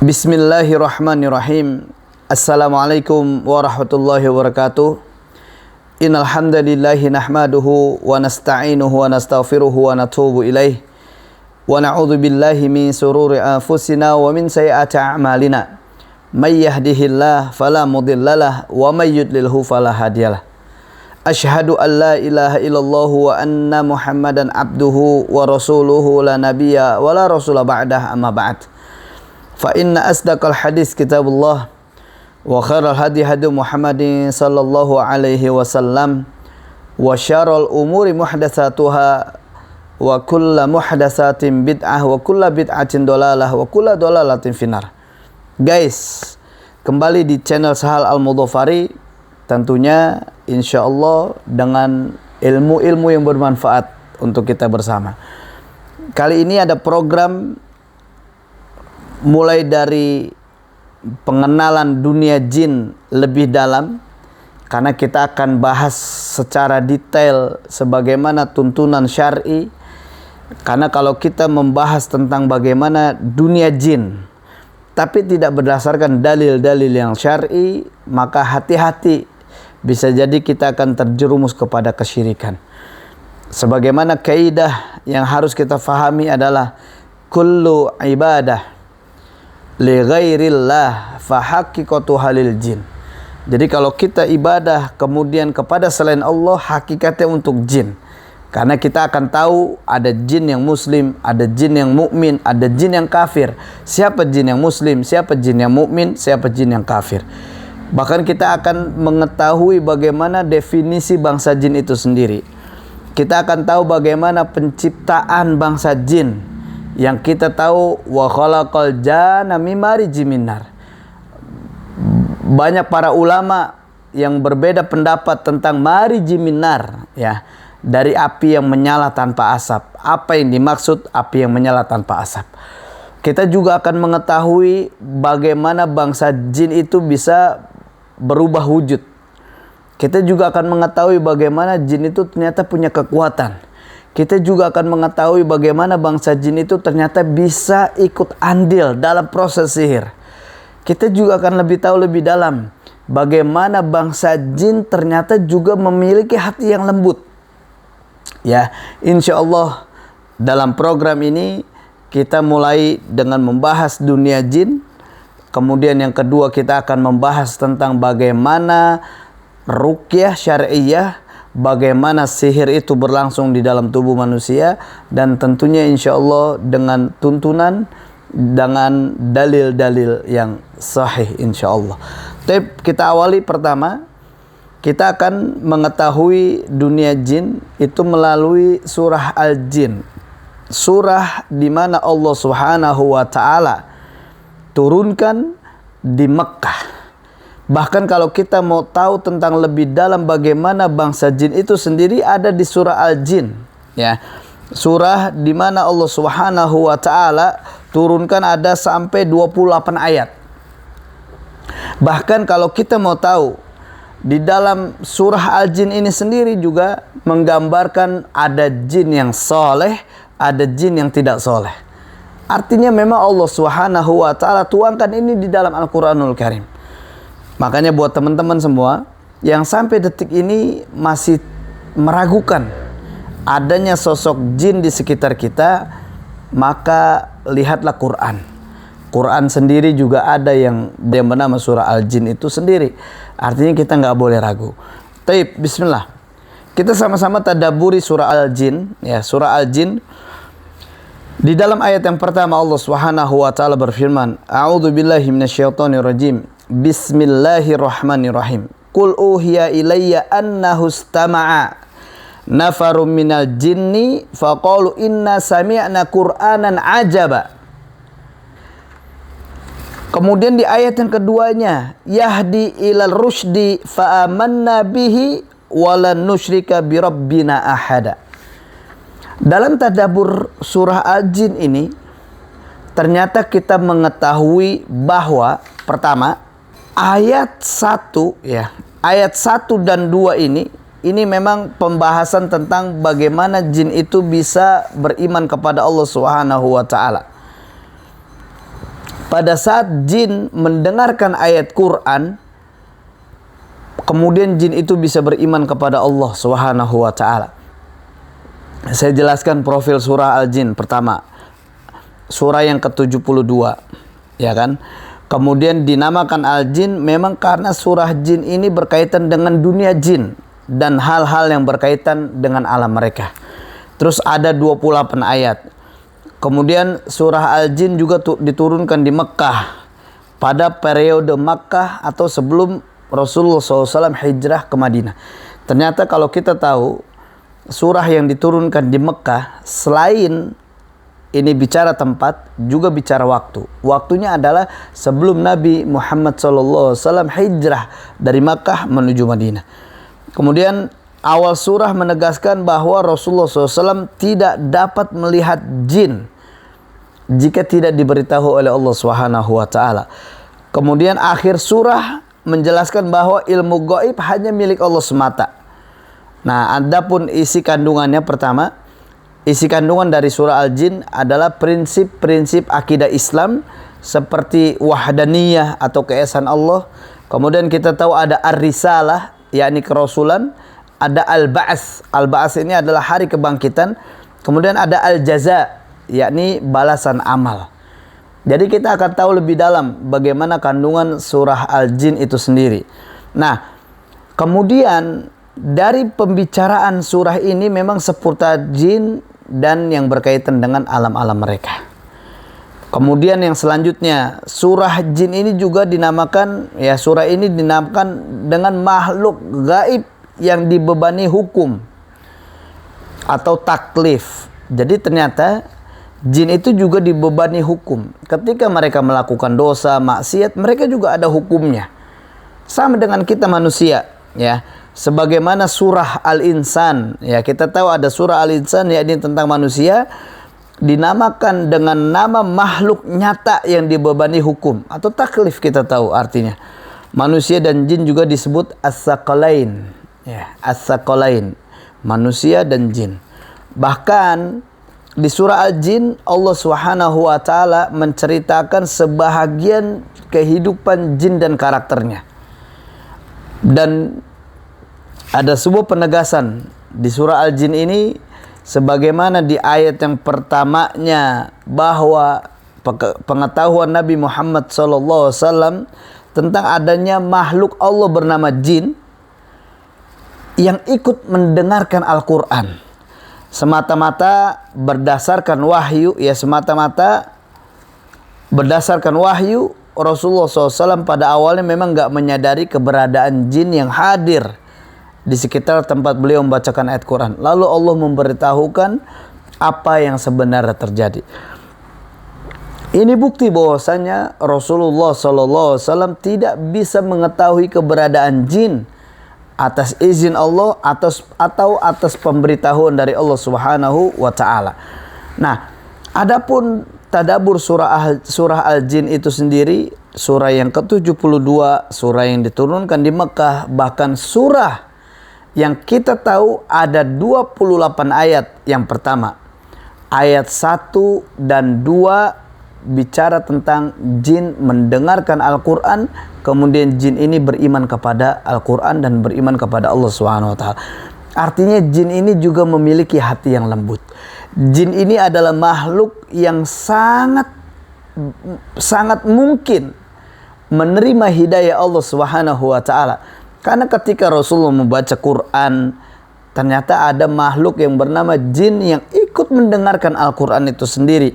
Bismillahirrahmanirrahim. Assalamualaikum warahmatullahi wabarakatuh. Innal hamdalillahi nahmaduhu wa nasta'inuhu wa nastaghfiruhu wa natubu ilaih. Wa na'udzu billahi min sururi anfusina wa min sayyiati a'malina. May yahdihillahu fala mudhillalah wa may yudlilhu fala hadiyalah. Asyhadu an la ilaha illallah wa anna Muhammadan abduhu wa rasuluhu la nabiyya wa la rasula ba'dah amma ba'd. Fa inna asdaqal hadis kitabullah wa khairal hadi hadi Muhammadin sallallahu alaihi wasallam wa syarrul umuri muhdatsatuha wa kullu muhdatsatin bid'ah wa kullu bid'atin dolalah wa kullu dolalatin finnar. Guys, kembali di channel Sahal Al-Mudhafari, tentunya insyaallah dengan ilmu-ilmu yang bermanfaat untuk kita bersama. Kali ini ada program mulai dari pengenalan dunia jin lebih dalam, karena kita akan bahas secara detail sebagaimana tuntunan syar'i. Karena kalau kita membahas tentang bagaimana dunia jin tapi tidak berdasarkan dalil-dalil yang syar'i, maka hati-hati, bisa jadi kita akan terjerumus kepada kesyirikan. Sebagaimana kaidah yang harus kita fahami adalah kullu ibadah li ghairillah fa haqiqatu halil jin. Jadi kalau kita ibadah kemudian kepada selain Allah, hakikatnya untuk jin. Karena kita akan tahu ada jin yang muslim, ada jin yang mukmin, ada jin yang kafir. Siapa jin yang muslim, siapa jin yang mukmin, siapa jin yang kafir. Bahkan kita akan mengetahui bagaimana definisi bangsa jin itu sendiri. Kita akan tahu bagaimana penciptaan bangsa jin. Yang kita tahu wa khalaqal janna mim marijim min nar. Banyak para ulama yang berbeda pendapat tentang marijim min nar, ya, dari api yang menyala tanpa asap. Apa yang dimaksud api yang menyala tanpa asap? Kita juga akan mengetahui bagaimana bangsa jin itu bisa berubah wujud. Kita juga akan mengetahui bagaimana jin itu ternyata punya kekuatan. Kita juga akan mengetahui bagaimana bangsa jin itu ternyata bisa ikut andil dalam proses sihir. Kita juga akan lebih tahu lebih dalam bagaimana bangsa jin ternyata juga memiliki hati yang lembut. Ya, insya Allah dalam program ini kita mulai dengan membahas dunia jin. Kemudian yang kedua kita akan membahas tentang bagaimana ruqyah syar'iyah, bagaimana sihir itu berlangsung di dalam tubuh manusia, dan tentunya insya Allah dengan tuntunan, dengan dalil-dalil yang sahih insya Allah. Tapi kita awali pertama, kita akan mengetahui dunia jin itu melalui surah Al-Jin. Surah di mana Allah Subhanahu wa Ta'ala turunkan di Mekkah. Bahkan kalau kita mau tahu tentang lebih dalam bagaimana bangsa jin itu sendiri, ada di surah Al-Jin, ya. Surah di mana Allah Subhanahu wa Ta'ala turunkan ada sampai 28 ayat. Bahkan kalau kita mau tahu, di dalam surah Al-Jin ini sendiri juga menggambarkan ada jin yang soleh, ada jin yang tidak soleh. Artinya memang Allah Subhanahu wa Ta'ala tuangkan ini di dalam Al-Quranul Karim. Makanya buat teman-teman semua yang sampai detik ini masih meragukan adanya sosok jin di sekitar kita, maka lihatlah Quran. Quran sendiri juga ada yang bernama surah Al-Jin itu sendiri. Artinya kita nggak boleh ragu. Taib, bismillah. Kita sama-sama tadabburi surah Al-Jin, ya, surah Al-Jin. Di dalam ayat yang pertama Allah Subhanahu wa Ta'ala berfirman, A'udzu billahi minasyaitonir rajim. Bismillahirrahmanirrahim. Qul uhiya ilayya annahu istama'a nafarum minal jinni faqalu inna sami'na qur'anan ajaba. Kemudian di ayat yang keduanya, yahdi ilal rusydi fa amanna bihi wa lan nusyrika bi rabbina ahada. Dalam tadabbur surah Al-Jin ini ternyata kita mengetahui bahwa pertama, ayat 1, ya, ayat 1 dan 2 ini memang pembahasan tentang bagaimana jin itu bisa beriman kepada Allah Subhanahu wa Ta'ala. pada saat jin mendengarkan ayat Quran, kemudian jin itu bisa beriman kepada Allah Subhanahu wa taala. Saya jelaskan profil surah Al-Jin pertama. Surah yang ke-72, ya kan? Kemudian dinamakan Al-Jin memang karena surah jin ini berkaitan dengan dunia jin dan hal-hal yang berkaitan dengan alam mereka. Terus ada 28 ayat. Kemudian surah Al-Jin juga diturunkan di Mekah pada periode Makkah atau sebelum Rasulullah SAW hijrah ke Madinah. Ternyata kalau kita tahu surah yang diturunkan di Mekah selain ini bicara tempat, juga bicara waktu. Waktunya adalah sebelum Nabi Muhammad SAW hijrah dari Makkah menuju Madinah. Kemudian awal surah menegaskan bahwa Rasulullah SAW tidak dapat melihat jin jika tidak diberitahu oleh Allah Subhanahu wa taala. Kemudian akhir surah menjelaskan bahwa ilmu gaib hanya milik Allah semata. Nah, adapun isi kandungannya pertama, isi kandungan dari surah Al-Jin adalah prinsip-prinsip akidah Islam seperti wahdaniyah atau keesaan Allah. Kemudian kita tahu ada ar-risalah, yakni kerasulan, ada al-ba'ats. Al-ba'ats ini adalah hari kebangkitan. Kemudian ada al-jaza, yakni balasan amal. Jadi kita akan tahu lebih dalam bagaimana kandungan surah Al-Jin itu sendiri. Nah, kemudian dari pembicaraan surah ini memang seputar jin dan yang berkaitan dengan alam-alam mereka. Kemudian yang selanjutnya, surah jin ini juga dinamakan, ya surah ini dinamakan dengan makhluk gaib yang dibebani hukum atau taklif. Jadi ternyata jin itu juga dibebani hukum. Ketika mereka melakukan dosa, maksiat, mereka juga ada hukumnya. Sama dengan kita manusia, ya. Sebagaimana surah Al-Insan, ya kita tahu ada surah Al-Insan yakni tentang manusia, dinamakan dengan nama makhluk nyata yang dibebani hukum atau taklif, kita tahu artinya. Manusia dan jin juga disebut as-saqalain, ya, as-saqalain, manusia dan jin. Bahkan di surah Al-Jin Allah Subhanahu wa taala menceritakan sebahagian kehidupan jin dan karakternya. Dan ada sebuah penegasan di surah Al-Jin ini sebagaimana di ayat yang pertamanya bahwa pengetahuan Nabi Muhammad SAW tentang adanya makhluk Allah bernama jin yang ikut mendengarkan Al-Quran semata-mata berdasarkan wahyu, ya semata-mata berdasarkan wahyu. Rasulullah SAW pada awalnya memang nggak menyadari keberadaan jin yang hadir di sekitar tempat beliau membacakan ayat Quran. Lalu Allah memberitahukan apa yang sebenarnya terjadi. Ini bukti bahwasanya Rasulullah SAW tidak bisa mengetahui keberadaan jin atas izin Allah atau atas pemberitahuan dari Allah Subhanahu wa taala. Nah, adapun tadabbur surah Al-Jin itu sendiri, surah yang ke-72, surah yang diturunkan di Mekah, bahkan surah yang kita tahu ada 28 ayat. Yang pertama, ayat 1 dan 2 bicara tentang jin mendengarkan Al-Quran, kemudian jin ini beriman kepada Al-Quran dan beriman kepada Allah Subhanahu wa taala. Artinya jin ini juga memiliki hati yang lembut. Jin ini adalah makhluk yang sangat mungkin menerima hidayah Allah Subhanahu wa taala. Karena ketika Rasulullah membaca Quran, ternyata ada makhluk yang bernama jin yang ikut mendengarkan Al-Quran itu sendiri.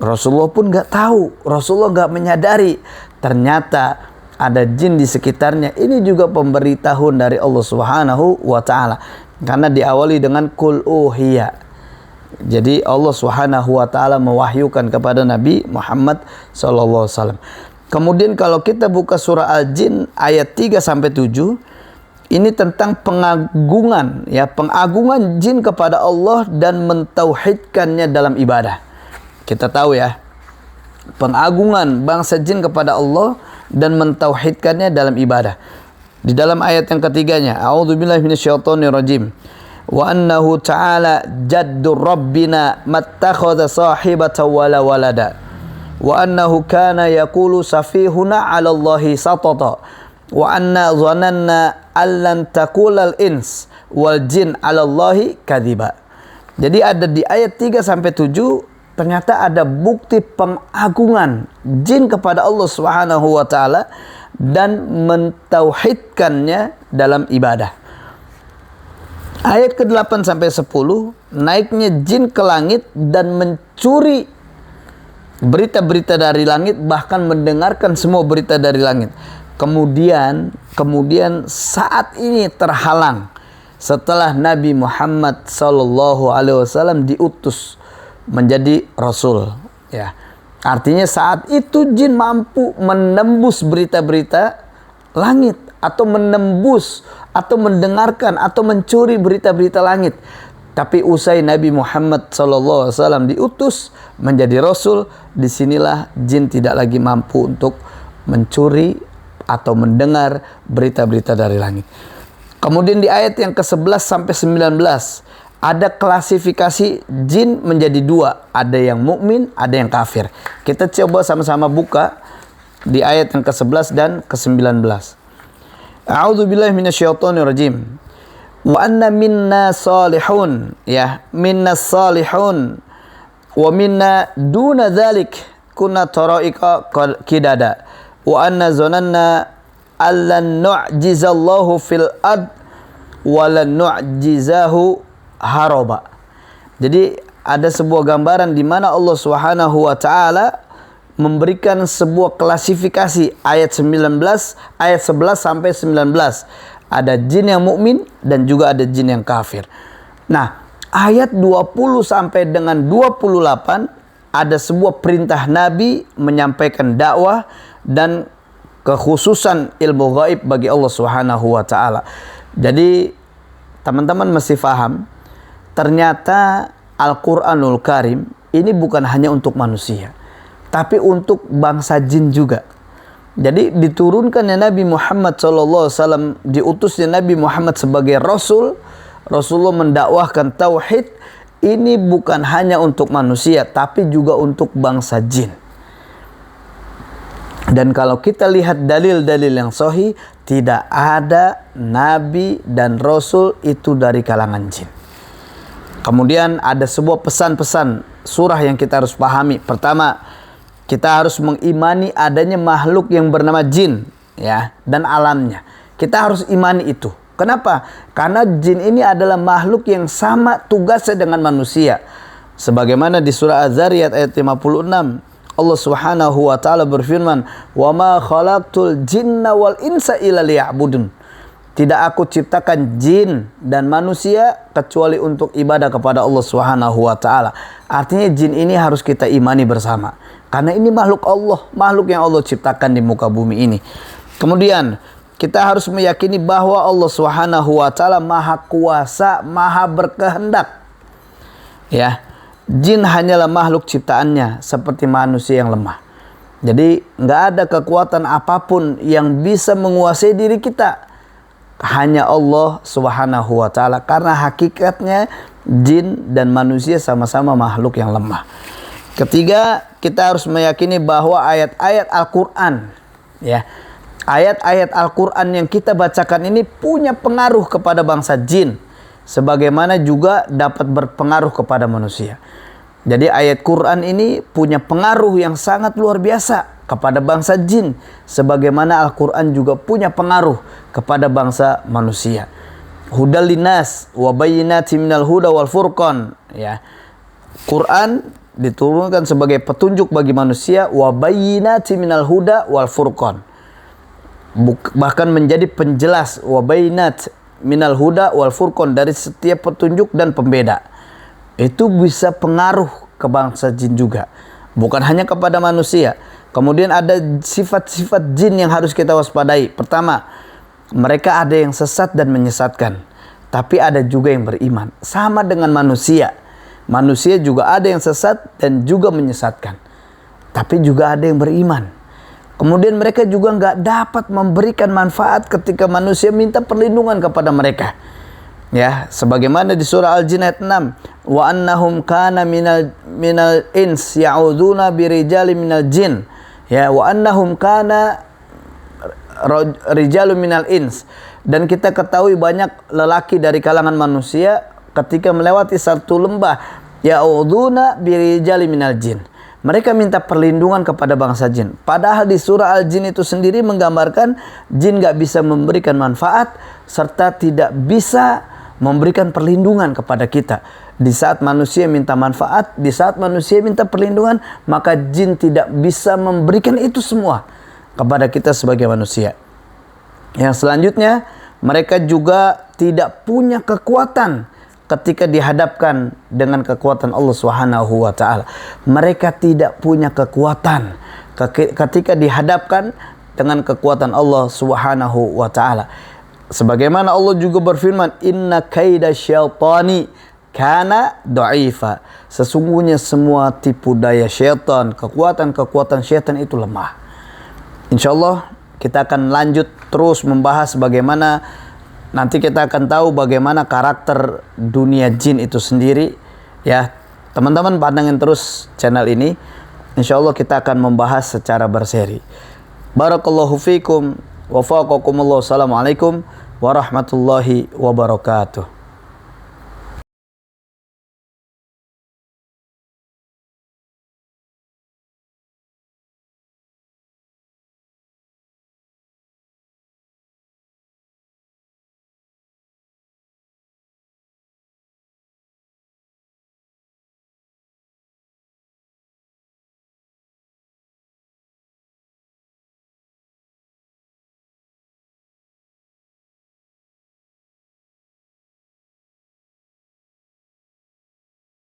Rasulullah pun nggak tahu, Rasulullah nggak menyadari ternyata ada jin di sekitarnya. Ini juga pemberitahuan dari Allah Subhanahu wa taala. Karena diawali dengan qul uhiya. Jadi Allah Subhanahu wa taala mewahyukan kepada Nabi Muhammad sallallahu alaihi wasallam. Kemudian kalau kita buka surah Al-Jin ayat 3 sampai 7, ini tentang pengagungan, ya, pengagungan jin kepada Allah dan mentauhidkannya dalam ibadah. Kita tahu ya, pengagungan bangsa jin kepada Allah dan mentauhidkannya dalam ibadah. Di dalam ayat yang ketiganya, a'udzubillahi minasyaitonirrajim. Wa annahu ta'ala jaddur rabbina mattakhadha sahibatan wala walada. wa annahu kana yaqulu safihuna 'ala Allahi satata wa anna dhananna allan taqulal ins wal jin 'ala Allahi kadhiba. Jadi ada di ayat 3 sampai 7 ternyata ada bukti pengagungan jin kepada Allah Subhanahu wa taala dan mentauhidkannya dalam ibadah. Ayat ke-8 sampai 10, naiknya jin ke langit dan mencuri berita-berita dari langit, bahkan mendengarkan semua berita dari langit. Kemudian saat ini terhalang setelah Nabi Muhammad SAW diutus menjadi Rasul. Ya, artinya saat itu jin mampu menembus berita-berita langit, atau menembus, atau mendengarkan, atau mencuri berita-berita langit. Tapi usai Nabi Muhammad SAW diutus menjadi Rasul, disinilah jin tidak lagi mampu untuk mencuri atau mendengar berita-berita dari langit. Kemudian di ayat yang ke-11 sampai 19 ada klasifikasi jin menjadi dua, ada yang mukmin, ada yang kafir. Kita coba sama-sama buka di ayat yang ke-11 dan ke-19. A'udzubillahi minasyaitonir rajim. Wa anna minna salihun, ya, minna salihun wa minna duna dzalik kunna tara'iqa qidada wa anna zananna allan nu'jizallahu fil ard wa lan nu'jizahu haraba. Jadi ada sebuah gambaran di mana Allah Subhanahu wa taala memberikan sebuah klasifikasi ayat 11 sampai 19. Ada jin yang mukmin dan juga ada jin yang kafir. Nah, ayat 20 sampai dengan 28 ada sebuah perintah Nabi menyampaikan dakwah dan kekhususan ilmu gaib bagi Allah Subhanahu wa taala. Jadi teman-teman mesti paham, ternyata Al-Qur'anul Karim ini bukan hanya untuk manusia, tapi untuk bangsa jin juga. Jadi diturunkannya Nabi Muhammad SAW, diutusnya Nabi Muhammad sebagai Rasul, Rasulullah mendakwahkan tauhid ini bukan hanya untuk manusia, tapi juga untuk bangsa jin. Dan kalau kita lihat dalil-dalil yang sahih, tidak ada Nabi dan Rasul itu dari kalangan jin. Kemudian ada sebuah pesan-pesan surah yang kita harus pahami. Pertama, kita harus mengimani adanya makhluk yang bernama jin, ya, dan alamnya. Kita harus imani itu. Kenapa? Karena jin ini adalah makhluk yang sama tugasnya dengan manusia. Sebagaimana di surah Az-Zariyat ayat 56, Allah Subhanahu wa taala berfirman, "Wa ma khalaqtul jinna wal insa illa liya'budun." Tidak aku ciptakan jin dan manusia kecuali untuk ibadah kepada Allah Subhanahu wa taala. Artinya jin ini harus kita imani bersama. Karena ini makhluk Allah, makhluk yang Allah ciptakan di muka bumi ini. Kemudian kita harus meyakini bahwa Allah Subhanahu wa taala Maha Kuasa, Maha berkehendak. Ya. Jin hanyalah makhluk ciptaannya seperti manusia yang lemah. Jadi nggak ada kekuatan apapun yang bisa menguasai diri kita. Hanya Allah Subhanahu wa taala, karena hakikatnya jin dan manusia sama-sama makhluk yang lemah. Ketiga, kita harus meyakini bahwa ayat-ayat Al-Qur'an, ya, ayat-ayat Al-Qur'an yang kita bacakan ini punya pengaruh kepada bangsa jin, sebagaimana juga dapat berpengaruh kepada manusia. Jadi ayat Quran ini punya pengaruh yang sangat luar biasa kepada bangsa jin, sebagaimana Al-Quran juga punya pengaruh kepada bangsa manusia. Hudal linas wa bayyinatin minal huda wal furqan, ya. Quran diturunkan sebagai petunjuk bagi manusia, wa bayyinatin minal huda wal furqan. Bahkan menjadi penjelas, wa bayyinat minal huda wal furqan, dari setiap petunjuk dan pembeda. Itu bisa pengaruh ke bangsa jin juga, bukan hanya kepada manusia. Kemudian ada sifat-sifat jin yang harus kita waspadai. Pertama, mereka ada yang sesat dan menyesatkan, tapi ada juga yang beriman. Sama dengan manusia. Manusia juga ada yang sesat dan juga menyesatkan, tapi juga ada yang beriman. Kemudian mereka juga nggak dapat memberikan manfaat ketika manusia minta perlindungan kepada mereka. Ya, sebagaimana di surah Al-Jin ayat 6, wa annahum kana minal ins ya'uduna birijali minal jin. Ya, wa annahum kana rijalu minal ins. Dan kita ketahui banyak lelaki dari kalangan manusia ketika melewati satu lembah, ya'uduna birijali minal jin. Mereka minta perlindungan kepada bangsa jin. Padahal di surah Al-Jin itu sendiri menggambarkan jin gak bisa memberikan manfaat serta tidak bisa memberikan perlindungan kepada kita. Di saat manusia minta manfaat, di saat manusia minta perlindungan, maka jin tidak bisa memberikan itu semua kepada kita sebagai manusia. Yang selanjutnya, mereka juga tidak punya kekuatan ketika dihadapkan dengan kekuatan Allah Subhanahu wa taala. Mereka tidak punya kekuatan ketika dihadapkan dengan kekuatan Allah Subhanahu wa taala. Sebagaimana Allah juga berfirman, inna kaida syaitani kana dha'ifa. Sesungguhnya semua tipu daya syaitan, kekuatan-kekuatan syaitan itu lemah. Insyaallah kita akan lanjut terus membahas bagaimana, nanti kita akan tahu bagaimana karakter dunia jin itu sendiri. Ya, teman-teman pantengin terus channel ini. Insyaallah kita akan membahas secara berseri. Barakallahu fikum wa faqakumullah. Assalamualaikum warahmatullahi wabarakatuh.